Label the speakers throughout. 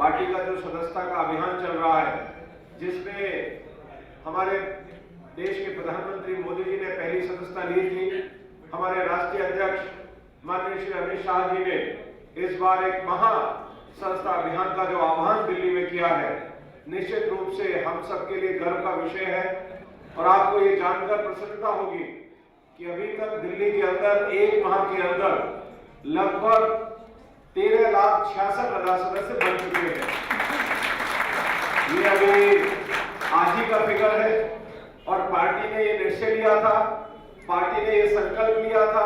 Speaker 1: Party का जो सदस्यता का अभियान चल रहा है, जिसमें हमारे देश के प्रधानमंत्री मोदी जी ने पहली सदस्यता ली थी, हमारे राष्ट्रीय अध्यक्ष माननीय श्री अमित शाह जी ने इस बार एक महा सदस्यता अभियान का जो आह्वान दिल्ली में किया है, निश्चित रूप से हम सबके लिए गर्व का विषय है। और आपको ये जानकर प्रसन्नता होगी कि अभी तक दिल्ली के अंदर एक माह के अंदर लगभग 13,66,000 सदस्य बन चुके हैं। ये अभी आज ही का फिगर है और पार्टी ने ये निश्चय लिया था, पार्टी ने ये संकल्प लिया था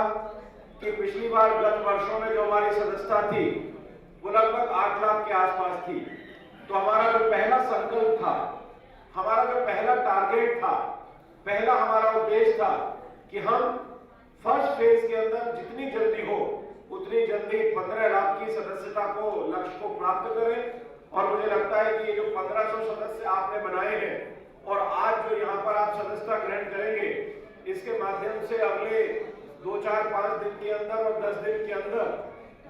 Speaker 1: कि पिछली बार गत वर्षों में जो हमारी सदस्यता थी वो लगभग 8 लाख के आसपास थी। तो हमारा जो पहला संकल्प था, हमारा जो पहला टारगेट था, पहला हमारा उद्देश्य था कि हम फर्स्ट फेज के अंदर जितनी जल्दी हो उतनी जल्दी 15 लाख की सदस्यता को लक्ष्य को प्राप्त करें। और मुझे लगता है कि ये जो 1500 सदस्य आपने बनाए हैं और आज जो यहाँ पर आप सदस्यता ग्रहण करेंगे, इसके माध्यम से अगले 2, 4, 5 दिन के अंदर और 10 दिन के अंदर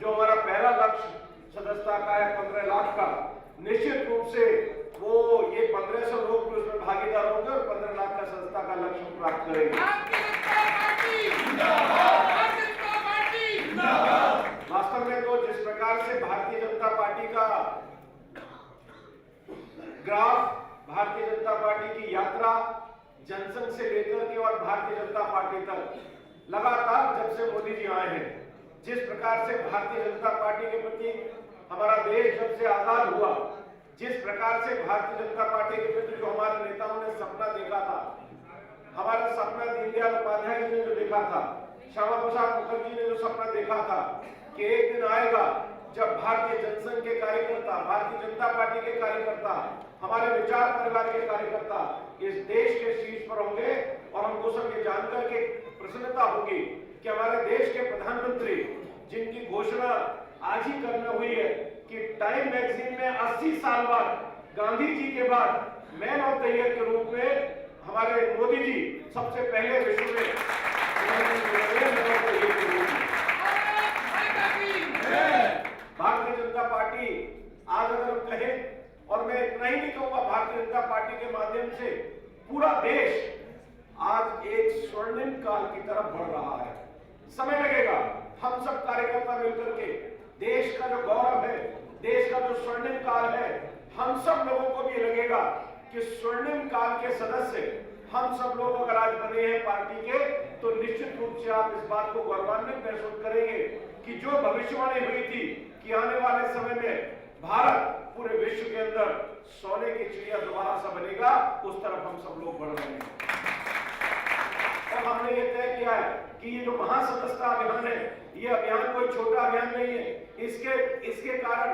Speaker 1: जो हमारा पहला लक्ष्य सदस्यता का है 15 लाख का, निश्चित रूप से वो ये 1500 लोग भी उसमें भागीदार होंगे और 15 लाख का सदस्यता का लक्ष्य प्राप्त करेंगे। वास्तव में तो जिस प्रकार से भारतीय जनता पार्टी का ग्राफ, भारतीय जनता पार्टी की यात्रा जनसंघ से लेकर के और भारतीय जनता पार्टी तक लगातार जब से मोदी जी आए हैं, जिस प्रकार से भारतीय जनता पार्टी के प्रति हमारा देश जब से आजाद हुआ, जिस प्रकार से भारतीय जनता पार्टी के प्रति जो हमारे नेताओं ने सपना देखा था, हमारा सपना दीनदयाल उपाध्याय जी ने जो देखा था, श्यामा प्रसाद मुखर्जी ने जो सपना देखा था कि एक दिन आएगा जब भारतीय जनसंघ के कार्यकर्ता, भारतीय जनता पार्टी के कार्यकर्ता, हमारे विचार परिवार के कार्यकर्ता इस देश के शीर्ष पर होंगे। और हमको सब ये जानकर के प्रसन्नता होगी कि हमारे देश के प्रधानमंत्री, जिनकी घोषणा आज ही करना हुई है कि टाइम मैगजीन में 80 साल बाद गांधी जी के बाद मैन ऑफ द ईयर के रूप में हमारे मोदी जी सबसे पहले विश्व में भारतीय जनता पार्टी आज अगर हम कहें, और मैं इतना ही नहीं कहूंगा, भारतीय जनता पार्टी के माध्यम से पूरा देश आज एक स्वर्णिम काल की तरफ बढ़ रहा है। समय लगेगा, हम सब कार्यकर्ता मिलकर के देश का जो गौरव है, देश का जो स्वर्णिम काल है, हम सब लोगों को भी लगेगा कि स्वर्णिम काल के सदस्य हम सब लोग अगर आज बने हैं पार्टी के, तो निश्चित रूप से आप इस बात को गौरवान्वित महसूस करेंगे कि जो भविष्यवाणी हुई थी कि आने वाले समय में भारत पूरे विश्व के अंदर सोने की चिड़िया दोबारा सा बनेगा, उस तरफ हम सब लोग बढ़ रहे हैं। और हमने ये तय किया है कि ये जो महासदस्यता अभियान है, ये अभियान कोई छोटा अभियान नहीं है। इसके कारण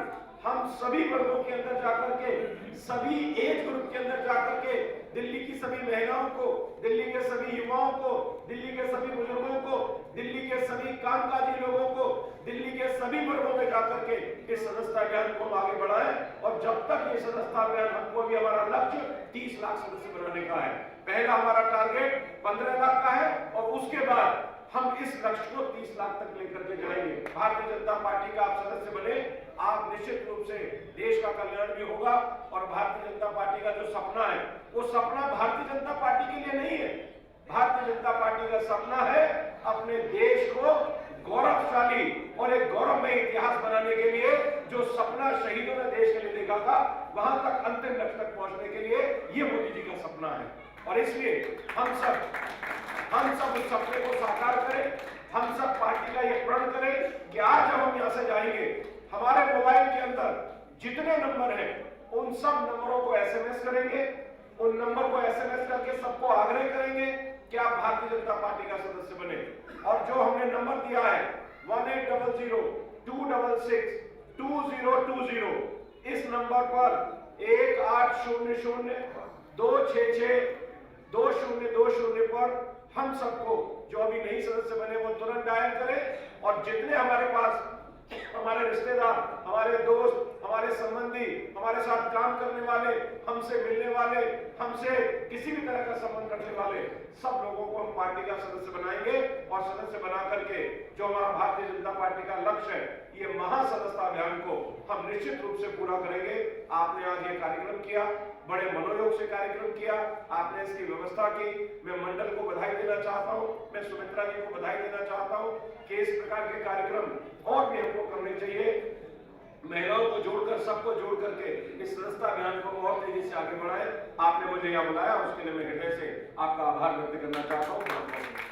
Speaker 1: हम सभी वर्गों के अंदर जाकर के, सभी एज ग्रुप के अंदर जाकर के दिल्ली की सभी महिलाओं को, दिल्ली के सभी युवाओं को, दिल्ली के सभी बुजुर्गों को, दिल्ली के सभी कामकाजी लोगों को, दिल्ली के सभी वर्गों में जाकर के इस सदस्यता अभियान को हम आगे बढ़ाएं। और जब तक ये सदस्यता अभियान, हमको भी हमारा लक्ष्य 30 लाख सदस्य बनाने का है। पहला हमारा टारगेट 15 लाख का है और उसके बाद हम इस लक्ष्य को 30 लाख तक लेकर के जाएंगे। भारतीय जनता पार्टी का आप सदस्य बने, आप निश्चित रूप से देश का कल्याण भी होगा। और भारतीय जनता पार्टी का जो सपना है, वो सपना भारतीय जनता पार्टी के लिए नहीं है। भारतीय जनता पार्टी का सपना है अपने देश को गौरवशाली और एक गौरवमय इतिहास बनाने के लिए, जो सपना शहीदों ने देश के लिए देखा था, वहां तक अंतिम लक्ष्य तक पहुंचने के लिए ये मोदी जी का सपना है। और इसलिए हम सब उस सपने को साकार करें। हम सब पार्टी का ये प्रण करें कि आज जब हम यहाँ से जाएंगे, हमारे मोबाइल के अंदर जितने नंबर हैं, उन सब नंबरों को SMS करेंगे, उन नंबर को SMS करके सबको आग्रह करेंगे कि आप भारतीय जनता पार्टी का सदस्य बने। और जो हमने नंबर दिया है 1800-266-2020, इस नंबर पर 1800-266-2020 पर हम सबको, जो अभी नई सदस्य बने, वो तुरंत डायल करें। और जितने हमारे पास हमारे रिश्तेदार, हमारे दोस्त, हमारे संबंधी, हमारे साथ काम करने वाले, हमसे मिलने वाले, हमसे किसी भी तरह का संबंध रखने वाले, सब लोगों को हम पार्टी का सदस्य बनाएंगे। और सदस्य बना करके जो हमारा भारतीय जनता पार्टी का लक्ष्य है, ये महासदस्यता अभियान को हम निश्चित रूप से पूरा करेंगे। आपने आज ये कार्यक्रम किया, बड़े मनोयोग से कार्यक्रम किया, आपने इसकी व्यवस्था की। मैं मंडल को बधाई देना चाहता हूं, मैं सुमित्रा जी को बधाई देना चाहता हूं कि इस प्रकार के कार्यक्रम और भी हमको करने चाहिए। महिलाओं को जोड़कर, सबको जोड़ करके इस सदस्यता अभियान को और तेजी से आगे बढ़ाएं। आपने मुझे यहाँ बुलाया, उसके लिए मैं हृदय से आपका आभार व्यक्त करना चाहता हूँ।